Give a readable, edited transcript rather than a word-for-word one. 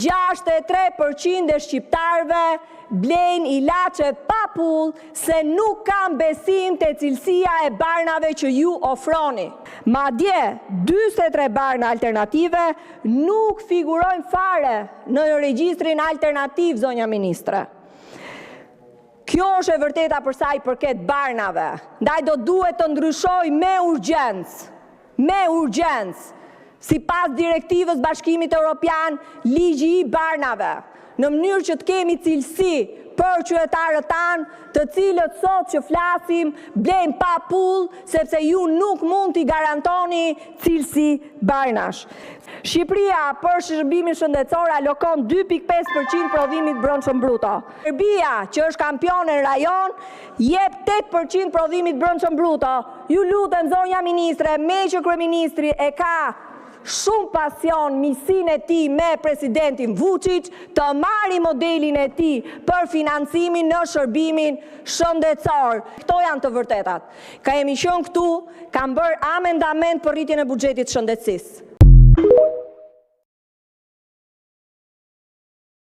63% e shqiptarve blejnë ilaçe pa pull se nuk kam besim te cilësia e barnave që ju ofroni. Madje 43 barna alternative nuk figurojnë fare në regjistrin alternativ, zonja ministre. Kjo është e vërteta për sa i përket barnave. Ndaj do duhet të ndryshoj me urgjencë, sipas direktivës Bashkimit Evropian, ligji i barnave, në mënyrë që të kemi cilësi për qytetarët tanë, të cilët sot që flasim blejnë pa pull, sepse ju nuk mund t'i garantoni cilësi barnash. Shqipëria për shërbimin shëndetësor alokon 2.5% prodhimit brendshëm bruto. Serbia, që është kampione në rajon, jep 8% prodhimit brendshëm bruto. Ju lutem, zonja ministre, me që kryeministri e ka shumë pasion misin e ti me presidentin Vučić, të marri modelin e ti për financimin në shërbimin shëndetësor. Këto janë të vërtetat. Ka emision këtu, kam bërë amendament për rritjen e buxhetit shëndetësisë.